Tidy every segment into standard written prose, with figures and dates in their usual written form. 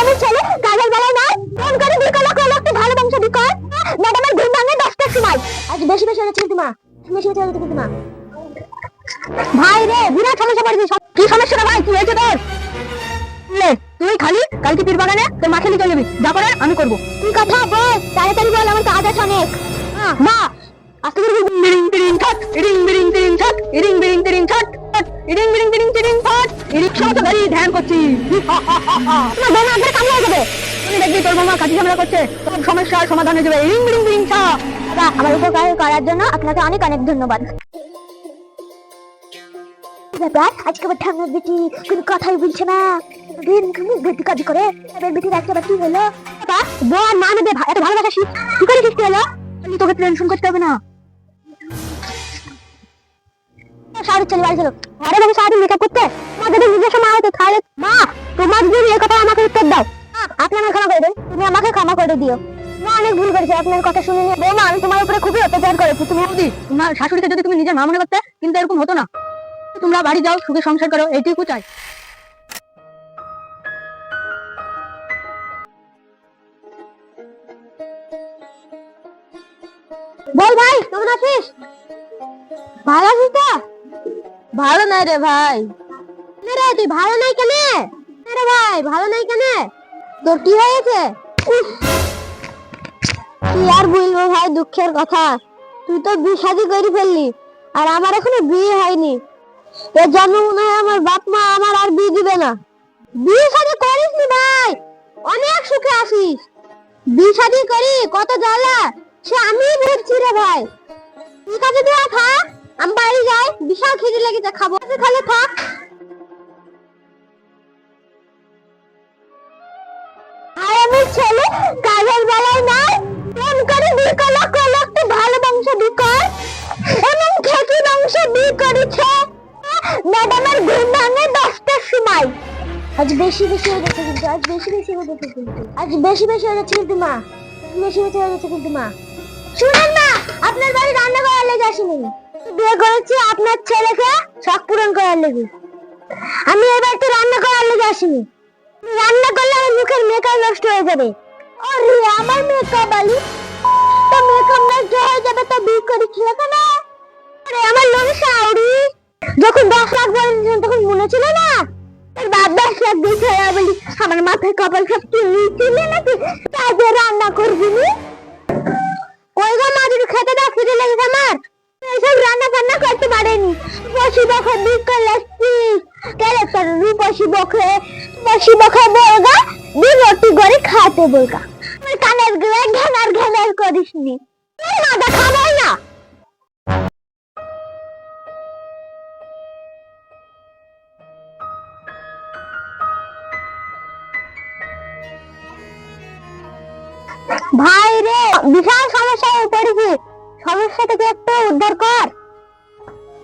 গ্রামের ছেলে কাজের বেলায় নাই ফোন করে বিকালে কল একটু ভালো বংশ বিকর ম্যাডামের ঘুম ভাঙে 10টার সময়। আজ বেশি বেশি হচ্ছে কিন্তু মা, বেশি বেশি হচ্ছে কিন্তু মা। ভাই রে বিরাট সমস্যা পড়েছে। কি সমস্যা রে ভাই, কি হয়েছে তোর? তুই খালি কালকে পীর বাগানে তোর মাকে নিয়ে চলে যাবি, যা করার আমি করবো। তুই কথা বল, তাড়াতাড়ি বল, আমার কাজ আছে অনেক। মা আজকে বিরিং বিরিং ঠট ইরিং বিরিং বিরিং ঠট ইরিং বিরিং বিরিং ঠট ইরিং বিরিং বিরিং বিরিং ঠট রিকশা তো গাড়ি ধ্যান করছি। তোমার বোমা আমাদের কামড়ে যাবে, তুমি দেখবি তোর বোমা কাঠি ঝামেলা করছে, তোর সমস্যার সমাধান হয়ে যাবে। ইরিং বিরিং বিরিং ঠট। আমার উপকার করার জন্য আপনাকে অনেক অনেক ধন্যবাদ। আজকে আমার ঠাকুর বেটি কোনো কথাই বলছে না, বেটি কাজ করে বেটির একটা কি হলো বোন মা আমাদের এত ভালোবাসা কি করে শিখতে হলো? তোকে টেনশন করতে হবে না। শাড়ি চলে বাড়ি চলো। আরে বাবু শাড়ি মেকআপ করতে তোমাদের নিজস্ব মা হতে তাহলে মা তোমার যদি এই কথা আমাকে উত্তর দাও, আপনি আমাকে ক্ষমা করে দেন, তুমি আমাকে ক্ষমা করে দিও। মা অনেক ভুল করেছে, আপনার কথা শুনে নিয়ে বৌমা আমি তোমার উপরে খুবই অত্যাচার করেছি। তুমি বৌদি তোমার শাশুড়িকে যদি তুমি নিজের মা মনে করতে কিন্তু এরকম হতো না। তোমরা বাড়ি যাও, সুখে সংসার করো, এইটুকু চাই। বল ভাই কেমন আছিস? ভালো আছিস তো? ভালো নাই রে ভাই। রে তুই ভালো নাই কেন রে ভাই? ভালো নাই কেন? তোর কি হয়েছে? কি আর বলবো ভাই, দুঃখের কথা। তুই তো বিয়ে শাদী করে ফেললি আর আমার এখনো বিয়ে হয়নি। এর জন্য মনে হয় আমার বাপ মা আমার আর বিয়ে দিবে না। বিয়ে শাদী করিস নি ভাই, অনেক সুখে আছিস। বিয়ে শাদী করি কত জ্বালা সে আমি বুঝছি রে ভাই। ঠিক আছে তুই থাক, আমি বাড়ি যাই, বিশাল খিদে লেগেছে, খাবো খালে থাক। আর আমি ছেলে কাজের বেলায় নাই ফোন করে বিকালে কল একটু ভালো বংশ বিকর এমন খেকি বংশ বিয়ে করেছে ম্যাডামের ঘুম ভাঙে 10টার সময়। আজ বেশি বেশি হয়ে যাচ্ছে কিন্তু, আজ বেশি বেশি হয়ে যাচ্ছে কিন্তু, আজ বেশি বেশি হয়ে যাচ্ছে কিন্তু মা, বেশি বেশি হয়ে যাচ্ছে কিন্তু মা। শুনেন না, আপনার বাড়ি রান্না করার লেগে আসিনি, বিয়ে করেছি আপনার ছেলেকে শখ পূরণ করার লেগে। আমি এবার তো রান্না করার লেগে আসিনি, রান্না করলে আমার মুখের মেকআপ নষ্ট হয়ে যাবে। আরে আমার মেকআপ বালি তো মেকআপ নষ্ট হয়ে যাবে তো বিয়ে করেছিল কেন? আরে আমার লোক শাউরি যখন 10 লাখ বলেছিলেন তখন মনে ছিল না তোর বাপ 10 লাখ দিয়েছে বলি আমার মাথায় কপাল সব ছিল নাকি কাজে রান্না করবি নি? ওই গো মা যদি খেতে দাও খিদে লেগেছে আমার, এইসব রান্না বান্না করতে পারেনি। বসি বখে বিয়ে করলে আসছিস ক্যারেক্টার রূপসী বখে বসি বখে বলগা দুই রুটি করে খাতে বলগা আমার কানের গুলো ঘ্যানার ঘ্যানার করিস নি, মাথা খাবাই না। ভাই রে বিশাল সমস্যায় পড়েছি, সমস্যা থেকে একটু উদ্ধার কর।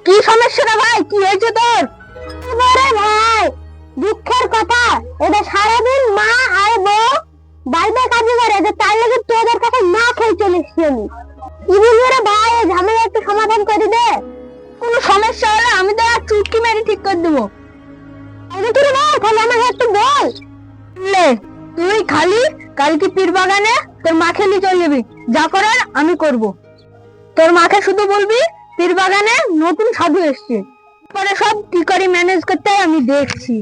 কি সমস্যা রে ভাই, কি হয়েছে তোর? আরে ভাই দুঃখের কথা, এটা সারাদিন মা আর বউ বাইরে কাজে করে যে তার লাগে তোদের কাছে না খেয়ে চলে এসেছি আমি। কি বলবো রে ভাই, ঝামেলা একটু সমাধান করে দে। কোনো সমস্যা হলে আমি তো আর চুটকি মেরে ঠিক করে দেবো। তুই ভাই তাহলে আমাকে একটু বল। তুই খালি কালকে পীর বাগানে তোর মাকে নিয়ে চলে যাবি, যা করার আমি করব। তোর মাকে শুধু বলবি পীর বাগানে নতুন সাধু এসছে, পরে সব কি করে ম্যানেজ করতে হয় আমি দেখছি।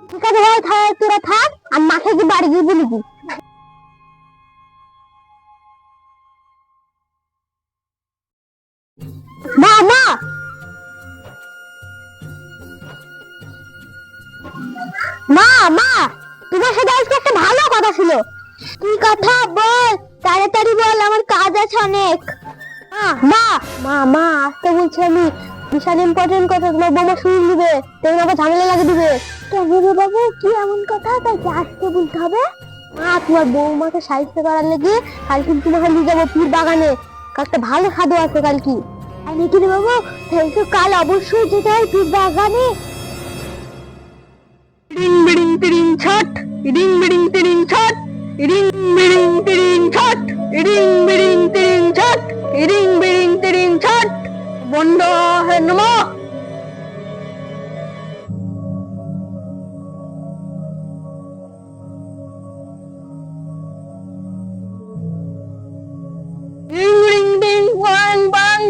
ঠিক আছে ভাই তোরা থাক, আর মাকে কি বাড়ি গিয়ে বলবি। মা মা মা মা তোমার সাথে আজকে একটা ভালো কথা ছিল। কি কথা বল, তাড়াতাড়ি বল, আমার কাজ আছে অনেক। মা মা মা আসতে বলছি আমি, বিশাল ইম্পর্টেন্ট কথা, তোমার বোমা শুনে দিবে, তুমি আবার ঝামেলা লাগিয়ে দিবে। কেন রে বাবু, কি এমন কথা তাই কি আসতে বলতে হবে? মা তোমার বৌমাকে সাহায্য করার লেগে কালকে তোমাকে নিয়ে যাবো পীর বাগানে, একটা ভালো সাধু আছে কালকে। আর নাকি রে বাবু, কাল অবশ্যই যেতে হয় পীর বাগানে। রিং বিড়িং তিরিং ছট রিং বিড়িং তিরিং ছট রিং বিড়িং তিরিং ছট রিং বিড়িং তিরিং ছট রিং বিড়িং তিরিং ছট বন্ধ হে নমঃ।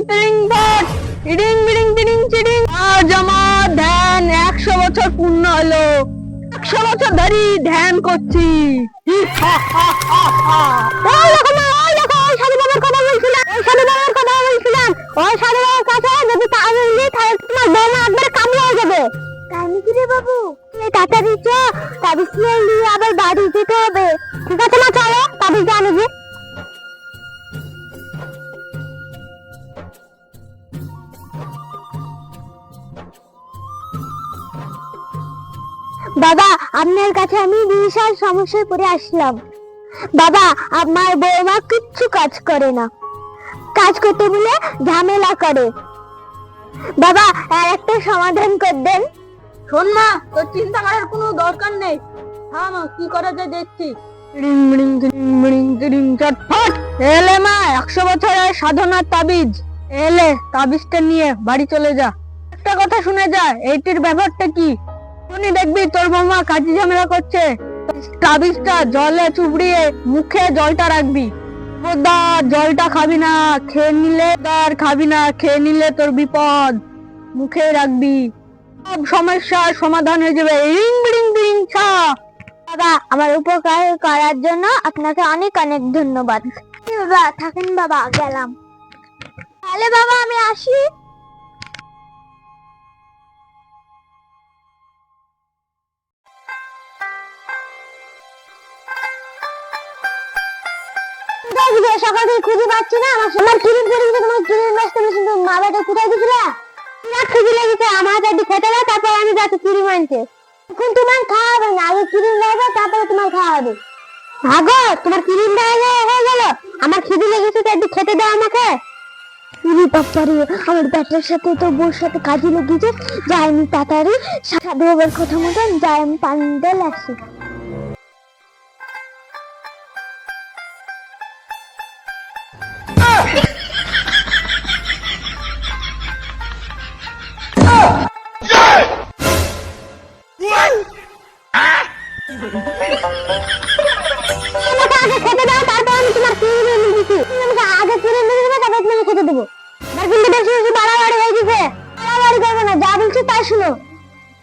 তিরিং ফট, ইডিং বিডিং তিরিং চিডিং। আজ আমার ধ্যান 100 বছর পূর্ণ হলো। 100 বছর ধরে ধ্যান করছি। ওই দেখো না, ওই দেখো, ওই সাধু বাবার কথা বলছিলাম, ওই সাধু বাবার কথা বলছিলাম। ওই সাধু বাবার কাছে যদি তাবিজ নিই তাহলে তোমার বৌমা একবারে কামড়ে হয়ে যাবে। তাই নাকি রে বাবু? এই তাড়াতাড়ি চ, তাবিজ নিয়ে আবার বাড়ি যেতে হবে। ঠিক আছে না, চলো তাবিজ আনি যে। বাবা, আপনার কাছে আমি বিশাল সমস্যায় পড়ে আসলাম। বাবা, আমার বৌমা কিচ্ছু কাজ করে না, কাজ করতে বলে ঝামেলা করে। বাবা, আর একটা সমাধান করে দেন। শোন মা, তোর চিন্তা করার কোনো দরকার নেই। হ্যাঁ মা, কি করা যায় দেখছি। এলে মা, 100 বছরের সাধনার তাবিজ। এলে তাবিজটা নিয়ে বাড়ি চলে যা। একটা কথা শুনে যা, এইটির ব্যাপারটা কি শুনি দেখবি তোর মামা কাজী ঝামেলা করছে। তাবিজটা জলে চুবড়িয়ে মুখে জলটা রাখবি। খবরদার জলটা খাবি না, খেয়ে নিলে খাবি না, খেয়ে নিলে তোর বিপদ। মুখে রাখবি, সব সমস্যার সমাধান হয়ে যাবে। রিং বিড়িং বিড়িং ছা। বাবা, আমার উপকার করার জন্য আপনাকে অনেক অনেক ধন্যবাদ। বাবা থাকেন, বাবা গেলাম। তাহলে বাবা আমি আসি। সকাল থেকে খুঁজে পাচ্ছি না, আমার কিরিম পড়ে গেছে। তোমার কিরিম ব্যস্ত বেশি, মা বেটা কোথায় গেছিলা? বিরাট খুঁজে লেগেছে, আমার একটু খেতে দাও, তারপর আমি যাচ্ছি কিরিম আনতে। এখন তোমার খাওয়া হবে না, আগে কিরিম দেবে তারপরে তোমার খাওয়া হবে। ভাগো, তোমার কিরিম হয়ে গেল, আমার খিদে লেগেছে, তো একটু খেতে দাও আমাকে। বাপারে, আমার ব্যাটার সাথে তো বউর সাথে কাজে লেগেছে। যাই আমি তাড়াতাড়ি সাধু বাবার কথা মতন যাই, আমি পানি ডাল আসি। আগে খেতে দাও, তারপর আমি তোমার কিনে এনে দিচ্ছি। আগে কিনে এনে দিবে, তারপর তোমাকে খেতে দেবো। কিন্তু বেশি বেশি বাড়াবাড়ি হয়ে গেছে। বাড়াবাড়ি করবে না, যা বলছি তাই শুনো।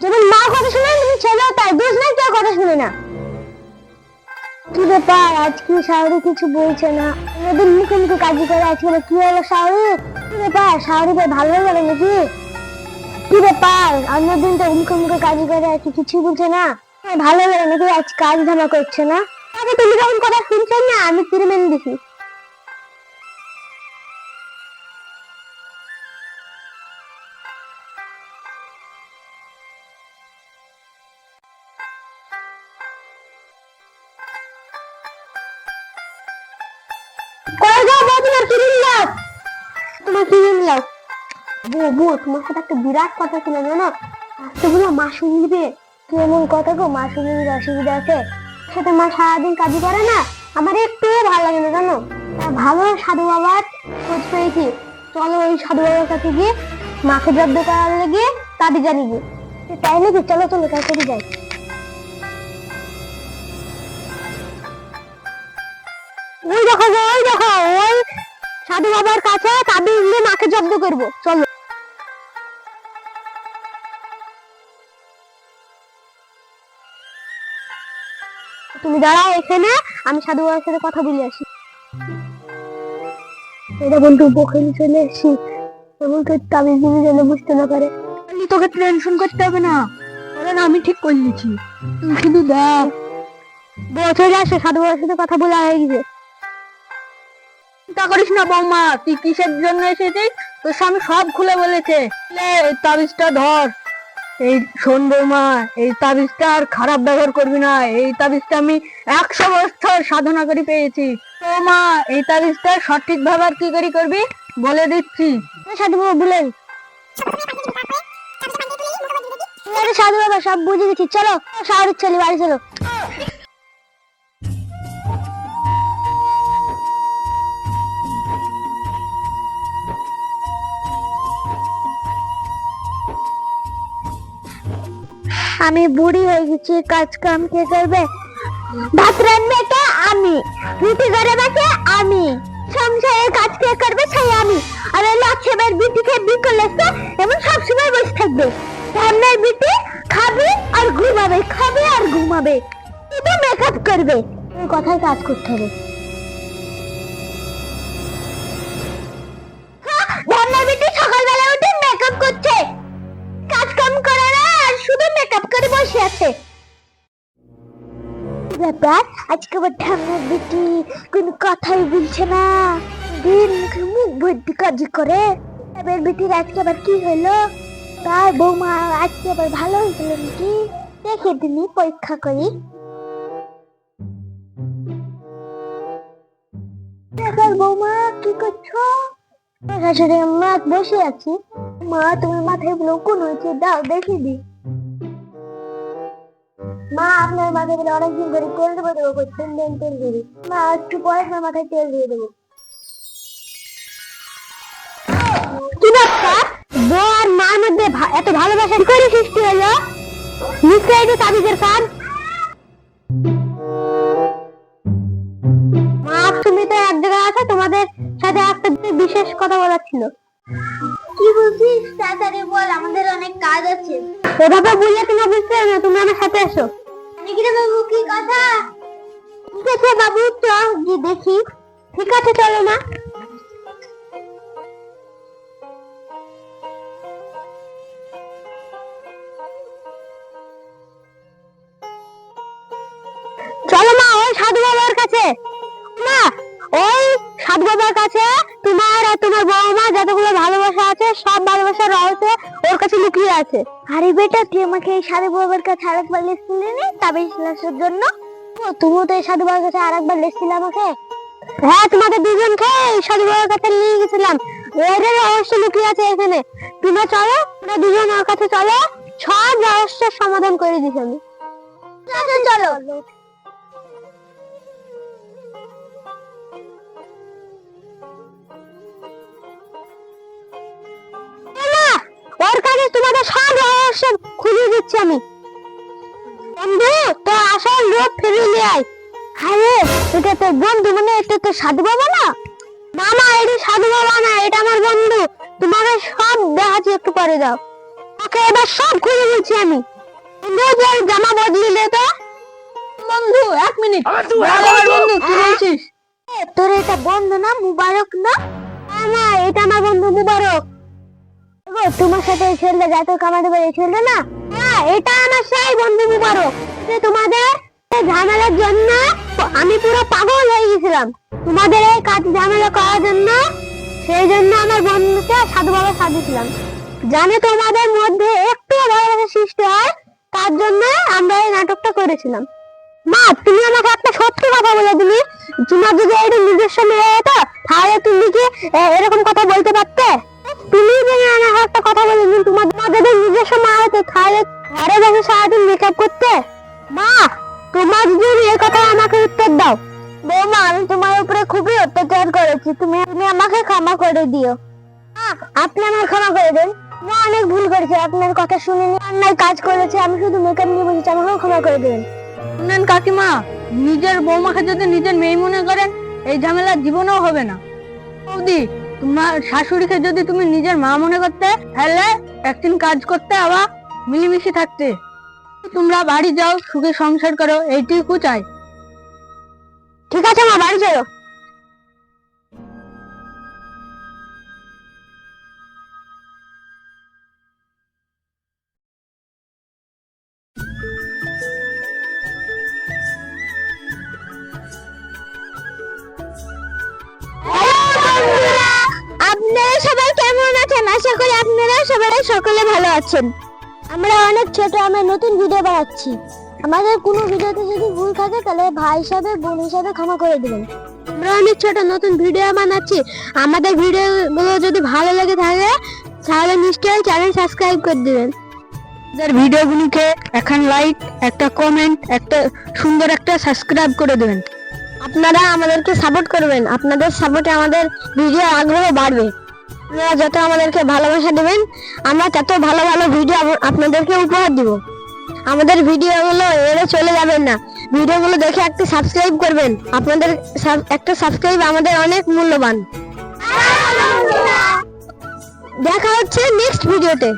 যেমন মা কথা শুনে, তুমি ছেলেও তাই। দোষ নাই, কেউ কথা শুনে না। কি ব্যাপার, আজকে শাহরি কিছু বলছে না? ওদের মুখে মুখে কাজই করে। আজকে কি হলো শাহরি? কি ব্যাপার, শাহরি ভাই ভালো হয়ে গেল নাকি? কি ব্যাপার, অন্যদিন তো মুখে মুখে কাজই করে, আজকে কিছু বলছে না? ভালো হয়ে গেল নাকি? আজ কাজ ধামা করছে না? আগে তুমি যখন কথা শুনছেন না, আমি কিনে মেনে দিছি। তোমার সাথে একটা বিরাট কথা ছিল জানো? আজকে বলো মা শুনে নিবে। কেমন কথা গো, মা শুনে নিবে, অসুবিধা আছে? সাথে মা সারাদিন কাজই করে না, আমার একটু ভালো লাগে না জানো। ভালো সাধু বাবার খোঁজ পেয়েছি, চলো ওই সাধু বাবার কাছে গিয়ে মাকে জব্দ করার লেগে তাবি জানি গিয়ে। তাই নাকি? চলো চলো তাড়াতাড়ি যাই। ওই দেখো, ওই দেখো, ওই সাধু বাবার কাছে তাবিজ দিয়ে মাকে জব্দ করবো, চলো। তুমি দাঁড়াও এখানে, আমি সাধু বাবার সাথে কথা বলে আসি। এটা বন্ধু বকেলি চলে এসছি, বলতে তাবিজ দিনে যেন বুঝতে না পারে। তোকে টেনশন করতে হবে না, কারণ আমি ঠিক করে নিচ্ছি। তুমি শুধু দেখ, বছরে আসে সাধু বাবার সাথে কথা বলা হয়ে গেছে। চিন্তা করিস না বৌমা, তুই কিসের জন্য এসেছিস তোর স্বামী সব খুলে বলেছে। এই তাবিজটা ধর। এই শোন বৌমা, এই তাবিজটা আর খারাপ ব্যবহার করবি না। এই তাবিজটা আমি 100 বছর সাধনা করে পেয়েছি। বৌমা, এই তাবিজটা সঠিক ব্যবহার কি করে করবি বলে দিচ্ছি। সাধু বাবা বলেন। সাধু বাবা সব বুঝে গেছি, চলো শাহরুখ ছেলে বাড়ি চলো। আমি বুড়ি হয়ে গেছি, কাজ কাম কে করবে? ভাত রান্না কে? আমি। রুটি গরম আছে? আমি। সংসারের কাজ কে করবে? সেই আমি। আর এই লাচ্ছেবের বিটিকে বিকেলে এমন সবসময় বসে থাকবে। সামনের বিটি খাবে আর ঘুমাবে, খাবে আর ঘুমাবে, শুধু মেকআপ করবে। ওই কথায় কাজ করতে হবে। সামনের বিটি সকালবেলা উঠে মেকআপ করছে, কাজ কাম করে না আর শুধু মেকআপ করে বসে আছে। ব্যাপার আজকে আবার ঠাম্মার বেটি কোন কথাই বলছে না, দিন মুখে মুখ ভর্তি কাজ করে। এবার বেটির আজকে আবার কি হলো? তার বৌমা আজকে আবার ভালো হয়েছিল নাকি? দেখে দিনই পরীক্ষা করি। বৌমা কি করছো? শাশুড়ি মা বসে আছি। মা তোমার মাথায় কোন হয়েছে দাও দেখে দি। মা আপনার মাথায় বলে অনেকদিন ধরে তেল দেবো করছেন, দেন তেল দেবো। মা একটু পরে আপনার মাথায় তেল দিয়ে দেবো। কি ব্যাপার? বউ আর মার মধ্যে এত ভালোবাসা কি করে সৃষ্টি হলো? নিশ্চয়ই এটা তাবিজের কাজ। মা তুমি তো এক জায়গায় আছো, তোমাদের সাথে একটা বিশেষ কথা বলার ছিল। কি বলছিস? তাড়াতাড়ি বল, আমাদের অনেক কাজ আছে। এভাবে বললে তুমি বুঝতে না, তুমি আমার সাথে এসো। বাবু কি কথা? ঠিক আছে বাবু, চল গিয়ে দেখি। ঠিক আছে চলো না। চলো মা ওই সাধু বাবার কাছে। না ওই সাধু বাবার কাছে তোমার আর তোমার বৌমা যতগুলো ভালোবাসা আছে সব ভালোবাসার রহস্য ওর কাছে লুকিয়ে আছে। আরে বেটা তুই আমাকে এই সাধু বাবার কাছে আরেকবার লিখছিলে না তাবিজ লাগানোর জন্য? তুমিও তো এই সাধু বাবার কাছে আরেকবার লিখছিলে আমাকে। হ্যাঁ তোমাদের দুজনকে এই সাধু বাবার কাছে নিয়ে গেছিলাম, এর রহস্য লুকিয়ে আছে এখানে। তোমরা চলো, তোমরা দুজন ওর কাছে চলো, সব রহস্যের সমাধান করে দিছি আমি। চলো ওর কাছে তোমাদের সব রহস্য খুলে দিচ্ছি আমি। বন্ধু তো আসল রূপ ফিরিয়ে নিয়ে আয়। আরে এটা তো বন্ধু, মানে এটা তো সাধু বাবা না? না না এটা সাধু বাবা না, এটা আমার বন্ধু। তোমাকে সব দেখাচ্ছি, একটু করে দাও। ওকে এবার সব খুলে দিচ্ছি আমি। বন্ধু জামা বদলিলে তো? বন্ধু এক মিনিট, বন্ধু কি বলছিস? তোর এটা বন্ধু না মুবারক না? না এটা আমার বন্ধু মুবারক। তোমার সাথে এই ছেলেটা যা তো কামাতে পারে এই ছেলেটা না? হ্যাঁ এটা আমার সেই বন্ধু মুবারক। তোমাদের ঝামেলার জন্য আমি পুরো পাগল হয়ে গেছিলাম, তোমাদের এই কাজ ঝামেলা করার জন্য। সেই জন্য আমার বন্ধুকে সাধু বাবা সাজিয়েছিলাম, জানে তোমাদের মধ্যে একটু ভালোবাসা সৃষ্টি হয়, তার জন্য আমরা এই নাটকটা করেছিলাম। মা তুমি আমাকে একটা সত্যি কথা বলে দিলি, তোমার যদি এটা নিজস্ব মেয়ে হতো তাহলে তুমি কি এরকম কথা বলতে পারতে? তুমি যদি আমাকে একটা কথা বলে দিন, তোমার যদি নিজস্ব মা হতো তাহলে ঘরে বসে সারাদিন মেকআপ করতে? মা তোমার যদি এই কথা আমাকে উত্তর দাও। বৌমা আমি তোমার উপরে খুবই অত্যাচার করেছি, তুমি আমাকে ক্ষমা করে দিও। আপনি আমার ক্ষমা করে দেন। মা অনেক ভুল করেছে, আপনার কথা শুনিনি, অন্যায় কাজ করেছে, আমি শুধু মেকআপ নিয়ে বসেছি, আমাকেও ক্ষমা করে দেবেন। শুনেন কাকিমা, নিজের বৌমাকে যদি নিজের মেয়ে মনে করেন এই ঝামেলা জীবনেও হবে না। বৌদি তোমার শাশুড়িকে যদি তুমি নিজের মা মনে করতে তাহলে একদিন কাজ করতে আবার মিলেমিশে থাকতে। তোমরা বাড়ি যাও, সুখে সংসার করো, এইটুকু চাই। ঠিক আছে মা, বাড়ি চলো। আপনারা সবাই কেমন আছেন? আশা করি আপনারা সবাই সকলে ভালো আছেন। আমরা অনেক ছোট, আমরা নতুন ভিডিও বানাচ্ছি। আমাদের কোনো ভিডিওতে যদি ভুল থাকে তাহলে ভাই হিসাবে বোন হিসাবে ক্ষমা করে দিবেন। আমরা অনেক ছোট নতুন ভিডিও বানাচ্ছি, আমাদের ভিডিওগুলো যদি ভালো লেগে থাকে তাহলে নিশ্চয়ই চ্যানেল সাবস্ক্রাইব করে দিবেন। আমাদের ভিডিওগুলিকে এখন লাইক, একটা কমেন্ট, একটা সুন্দর একটা সাবস্ক্রাইব করে দেবেন। আপনারা আমাদেরকে সাপোর্ট করবেন, আপনাদের সাপোর্টে আমাদের ভিডিও আগ্রহ বাড়বে। আপনারা যত আমাদেরকে ভালোবাসা দেবেন আমরা তত ভালো ভালো ভিডিও আপনাদেরকে উপহার দিব। আমাদের ভিডিওগুলো এড়ে চলে যাবেন না, ভিডিওগুলো দেখে একটা সাবস্ক্রাইব করবেন। আপনাদের একটা সাবস্ক্রাইব আমাদের অনেক মূল্যবান। দেখা হচ্ছে নেক্সট ভিডিওতে।